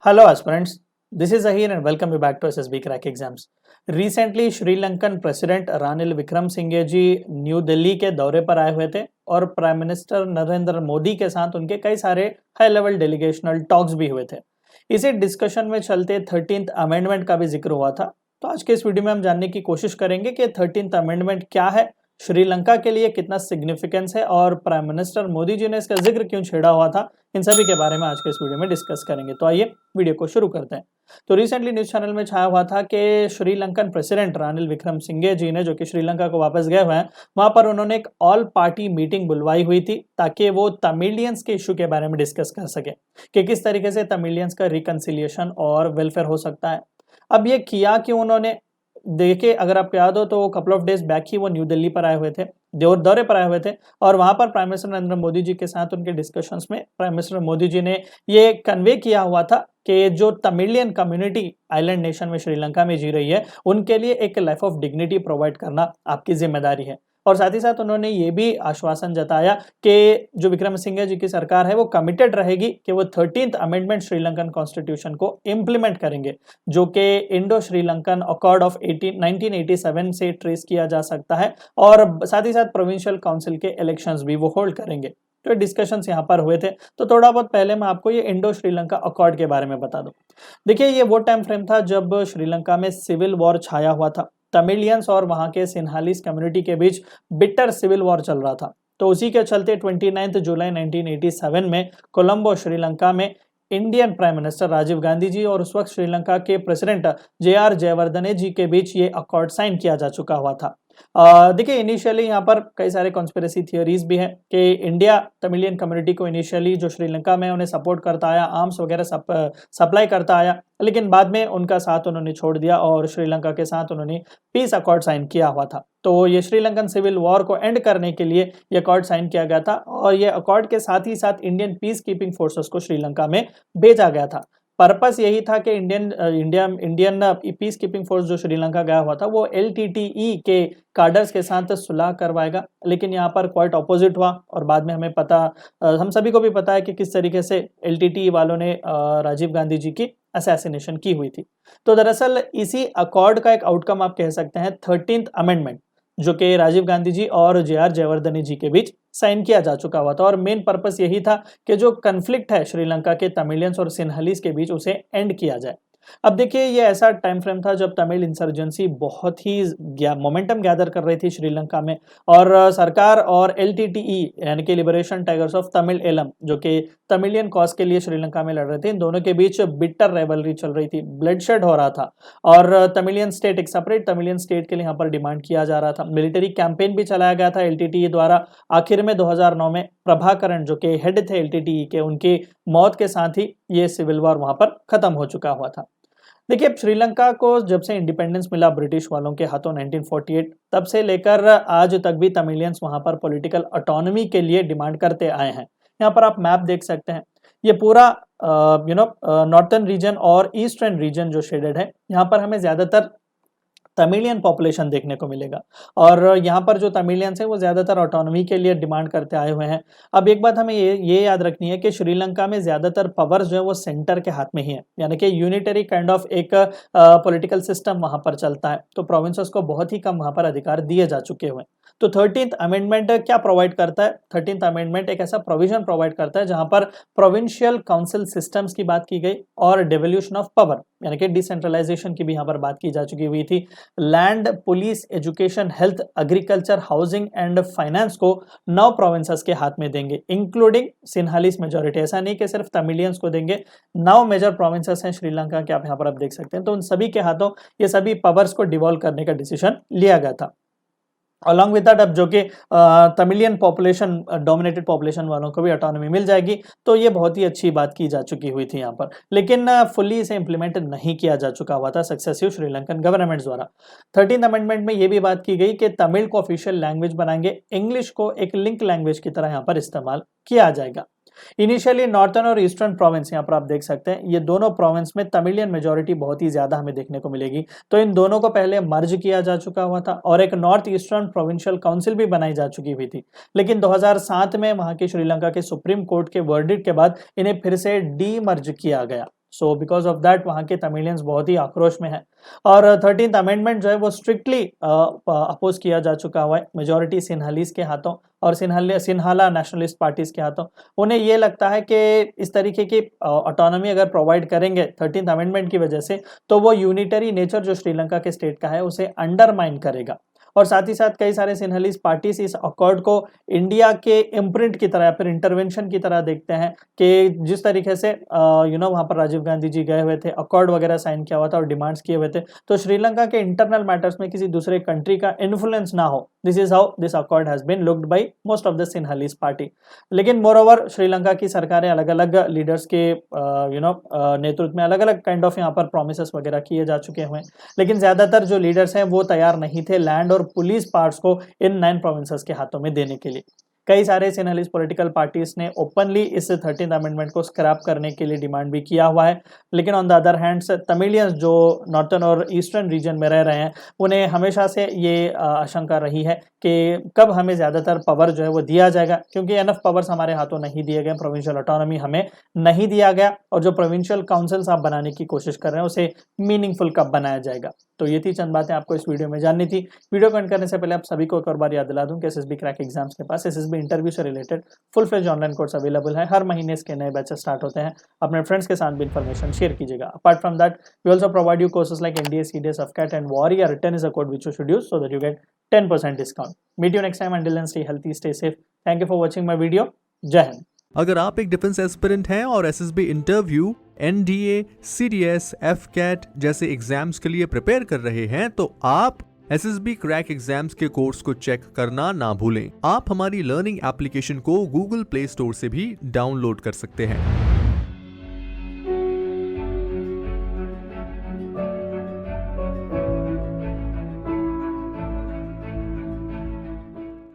Hello aspirants, this is Zahir and welcome you back to SSB Crack Exams. Recently Sri Lankan president Ranil Wickremesinghe ji new Delhi के दौरे पर आए हुए थे और प्राइम मिनिस्टर नरेंद्र मोदी के साथ उनके कई सारे हाई लेवल डेलीगेशनल टॉक्स भी हुए थे। इसी डिस्कशन में चलते 13th अमेंडमेंट का भी जिक्र हुआ था। तो आज के इस वीडियो में हम जानने की कोशिश करेंगे कि 13th अमेंडमेंट क्या है, श्रीलंका के लिए कितना सिग्निफिकेंस है और प्राइम मिनिस्टर मोदी जी ने इसका जिक्र क्यों छेड़ा हुआ था, इन सभी के बारे में आज के इस वीडियो में डिस्कस करेंगे। तो आइए वीडियो को शुरू करते हैं। तो रिसेंटली न्यूज चैनल में छाया हुआ था कि श्रीलंकन प्रेसिडेंट रानिल विक्रमसिंघे जी ने, जो कि श्रीलंका को वापस गए हुए हैं, वहां पर उन्होंने एक ऑल पार्टी मीटिंग बुलवाई हुई थी ताकि वो तमिलियंस के इशू के बारे में डिस्कस कर सके कि किस तरीके से तमिलियंस का रिकंसिलिएशन और वेलफेयर हो सकता है। अब ये किया कि उन्होंने, देखिए अगर आपको याद हो तो कपल ऑफ डेज बैक ही वो न्यू दिल्ली पर आए हुए थे, दौरे पर आए हुए थे और वहां पर प्राइम मिनिस्टर नरेंद्र मोदी जी के साथ उनके डिस्कशंस में प्राइम मिनिस्टर मोदी जी ने ये कन्वे किया हुआ था कि जो तमिलियन कम्युनिटी आइलैंड नेशन में श्रीलंका में जी रही है, उनके लिए एक लाइफ ऑफ डिग्निटी प्रोवाइड करना आपकी जिम्मेदारी है। और साथ ही साथ उन्होंने ये भी आश्वासन जताया कि जो विक्रमसिंघे जी की सरकार है वो कमिटेड रहेगी कि वो 13th अमेंडमेंट श्रीलंकन कॉन्स्टिट्यूशन को इम्प्लीमेंट करेंगे, जो कि इंडो श्रीलंकन अकॉर्ड ऑफ 1987 से ट्रेस किया जा सकता है, और साथ ही साथ प्रोविंशियल काउंसिल के इलेक्शंस भी वो होल्ड करेंगे। तो डिस्कशंस यहाँ पर हुए थे। तो थोड़ा बहुत पहले मैं आपको ये इंडो श्रीलंका अकॉर्ड के बारे में बता दूं। देखिए ये वो टाइम फ्रेम था जब श्रीलंका में सिविल वॉर छाया हुआ था। तमिलियंस और वहां के सिन्हालीस कम्युनिटी के बीच बिटर सिविल वॉर चल रहा था। तो उसी के चलते 29 जुलाई 1987 में कोलंबो श्रीलंका में Indian prime minister Rajiv Gandhi ji और उस वक्त श्रीलंका के प्रेसिडेंट JR जयवर्धने जी के बीच ये अकॉर्ड साइन किया जा चुका हुआ था। देखिए इनिशियली यहाँ पर कई सारे कॉन्स्पिरेसी थियोरीज भी हैं कि इंडिया तमिलियन कम्युनिटी को इनिशियली जो श्रीलंका में उन्हें सपोर्ट करता आया, आर्म्स वगैरह सप्लाई करता आया, लेकिन बाद में उनका साथ उन्होंने छोड़ दिया और श्रीलंका के साथ उन्होंने पीस अकॉर्ड साइन किया हुआ था। तो ये श्रीलंकन सिविल वॉर को एंड करने के लिए ये अकॉर्ड साइन किया गया था और ये अकॉर्ड के साथ ही साथ इंडियन पीस कीपिंग फोर्सेस को श्रीलंका में भेजा गया था। पर्पस यही था कि इंडियन पीस कीपिंग फोर्स जो श्रीलंका गया हुआ था वो LTTE के कार्डर्स के साथ सुलह करवाएगा, लेकिन यहाँ पर क्वाइट ऑपोजिट हुआ और बाद में हमें पता, हम सभी को भी पता है कि किस तरीके से LTTE वालों ने राजीव गांधी जी की असैसिनेशन की हुई थी। तो दरअसल इसी अकॉर्ड का एक आउटकम आप कह सकते हैं 13th अमेंडमेंट, जो कि राजीव गांधी जी और JR जयवर्धने जी के बीच साइन किया जा चुका हुआ था। और मेन पर्पस यही था कि जो कन्फ्लिक्ट है श्रीलंका के तमिलियंस और सिन्हलीस के बीच, उसे एंड किया जाए। अब देखिए ये ऐसा टाइम फ्रेम था जब तमिल इंसर्जेंसी बहुत ही मोमेंटम गैदर कर रही थी श्रीलंका में, और सरकार और LTTE यानी कि liberation tigers of Tamil Eelam, जो कि तमिलियन कॉज के लिए श्रीलंका में लड़ रहे थे, इन दोनों के बीच बिटर रेवलरी चल रही थी, ब्लडशेड हो रहा था और तमिलियन स्टेट, एक सेपरेट तमिलियन स्टेट के लिए यहाँ पर डिमांड किया जा रहा था। मिलिट्री कैंपेन भी चलाया गया था LTTE द्वारा। आखिर में 2009 में प्रभाकरण, जो कि हेड थे LTTE के, उनकी मौत के साथ ही ये सिविल वॉर वहां पर खत्म हो चुका हुआ था। देखिए श्रीलंका को जब से इंडिपेंडेंस मिला ब्रिटिश वालों के हाथों 1948, तब से लेकर आज तक भी तमिलियंस वहां पर पॉलिटिकल ऑटोनॉमी के लिए डिमांड करते आए हैं। यहाँ पर आप मैप देख सकते हैं, ये पूरा नॉर्थर्न रीजन और ईस्टर्न रीजन जो शेडेड है, यहाँ पर हमें ज्यादातर तमिलियन पॉपुलेशन देखने को मिलेगा और यहाँ पर जो तमिलियंस है वो ज्यादातर ऑटोनॉमी के लिए डिमांड करते आए हुए हैं। अब एक बात हमें ये याद रखनी है कि श्रीलंका में ज्यादातर पावर्स जो है वो सेंटर के हाथ में ही है, यानी कि यूनिटरी काइंड ऑफ एक पॉलिटिकल सिस्टम वहां पर चलता है। तो प्रोविंसेस को बहुत ही कम वहां पर अधिकार दिए जा चुके हुए हैं। तो 13th अमेंडमेंट क्या प्रोवाइड करता है? 13th अमेंडमेंट एक ऐसा प्रोविजन प्रोवाइड करता है जहां पर प्रोविंशियल काउंसिल सिस्टम्स की बात की गई और डेवोल्यूशन ऑफ पावर यानी कि डिसेंट्रलाइजेशन की भी यहाँ पर बात की जा चुकी हुई थी। Land, police, education, health, agriculture, housing and finance को 9 प्रोविंसेस के हाथ में देंगे, इंक्लूडिंग सिन्हालीस मेजोरिटी। ऐसा नहीं कि सिर्फ तमिलियंस को देंगे, 9 मेजर प्रोविंसेस हैं श्रीलंका के, आप यहाँ पर आप देख सकते हैं। तो उन सभी के हाथों ये सभी पावर्स को डिवॉल्व करने का डिसीजन लिया गया था। अलॉन्ग विद दैट अब जो कि तमिलियन पॉपुलेशन, डोमिनेटेड पॉपुलेशन वालों को भी ऑटोनॉमी मिल जाएगी, तो ये बहुत ही अच्छी बात की जा चुकी हुई थी यहाँ पर, लेकिन फुल्ली इसे इंप्लीमेंट नहीं किया जा चुका हुआ था सक्सेसिव श्रीलंकन गवर्नमेंट द्वारा। 13th अमेंडमेंट में ये भी बात की गई कि तमिल को ऑफिशियल लैंग्वेज बनाएंगे, इंग्लिश को एक लिंक लैंग्वेज की तरह यहाँ पर इस्तेमाल किया जाएगा। इनिशियली नॉर्थर्न और ईस्टर्न प्रोविंस, यहाँ पर आप देख सकते हैं, ये दोनों प्रोविंस में तमिलियन मेजोरिटी बहुत ही ज्यादा हमें देखने को मिलेगी। तो इन दोनों को पहले मर्ज किया जा चुका हुआ था और एक नॉर्थ ईस्टर्न प्रोविंशियल काउंसिल भी बनाई जा चुकी हुई थी, लेकिन 2007 में वहां के श्रीलंका के सुप्रीम कोर्ट के वर्डिक्ट के बाद इन्हें फिर से डीमर्ज किया गया। सो बिकॉज ऑफ दैट वहाँ के तमिलियंस बहुत ही आक्रोश में है और 13th अमेंडमेंट जो है वो स्ट्रिक्टली अपोज किया जा चुका हुआ है मेजॉरिटी सिन्हालीज के हाथों और सिन्हाला नेशनलिस्ट पार्टीज के हाथों। उन्हें ये लगता है कि इस तरीके की ऑटोनॉमी अगर प्रोवाइड करेंगे 13th अमेंडमेंट की वजह से तो वो यूनिटरी नेचर जो श्रीलंका के स्टेट का है उसे अंडरमाइन करेगा और साथ ही साथ कई सारे सिन्हालीज पार्टीज इस अकॉर्ड को इंडिया के इम्प्रिंट की तरह या फिर इंटरवेंशन की तरह देखते हैं कि जिस तरीके से वहाँ पर राजीव गांधी जी गए हुए थे, अकॉर्ड वगैरह साइन किया हुआ था और डिमांड्स किए हुए थे, तो श्रीलंका के इंटरनल मैटर्स में किसी दूसरे कंट्री का इन्फ्लुएंस ना हो। This is how this accord has been looked by most of the Sinhalese party. लेकिन मोर ओवर श्रीलंका की सरकारें अलग अलग लीडर्स के नेतृत्व में अलग अलग काइंड ऑफ यहाँ पर प्रोमिस वगैरह किए जा चुके हुए हैं, लेकिन ज्यादातर जो लीडर्स हैं वो तैयार नहीं थे लैंड और पुलिस पार्ट्स को इन 9 प्रोविंसेस के हाथों में देने के लिए। कई सारे सिन्हालीज पॉलिटिकल पार्टीज ने ओपनली इस 13th अमेंडमेंट को स्क्रैप करने के लिए डिमांड भी किया हुआ है, लेकिन on the other hand Tamilians जो नॉर्थन और ईस्टर्न रीजन में रह रहे हैं उन्हें हमेशा से ये आशंका रही है कि कब हमें ज़्यादातर पावर जो है वो दिया जाएगा, क्योंकि एनफ पावर्स हमारे हाथों नहीं दिए गए, प्रोविंशियल ऑटोनॉमी हमें नहीं दिया गया और जो प्रोविंशियल काउंसिल्स आप बनाने की कोशिश कर रहे हैं उसे मीनिंगफुल कब बनाया जाएगा। तो ये थी चंद बातें आपको इस वीडियो में जाननी थी। वीडियो को एंड करने से पहले आप सभी को एक और बार याद दिला दूं कि एसएसबी क्रैक एग्जाम्स के पास एसएसबी इंटरव्यू से related full fledge online course available है। हर महीने इसके नए बैचेस स्टार्ट होते हैं। अपने फ्रेंड्स के साथ भी इन्फॉर्मेशन शेयर कीजिएगा। Apart from that we also provide you courses like NDA, CDS, AFCAT and warrior. 10 is a code which you should use so that you get 10% discount. Meet you next time. Until then, stay healthy, stay safe. Thank you for watching my video. जय हिंद। अगर आप एक defence aspirant हैं और SSB interview, NDA, CDS, AFCAT जैसे exams के लिए prepare कर रहे हैं तो आप एसएसबी क्रैक एग्जाम्स के कोर्स को चेक करना ना भूलें। आप हमारी लर्निंग एप्लीकेशन को गूगल प्ले स्टोर से भी डाउनलोड कर सकते हैं।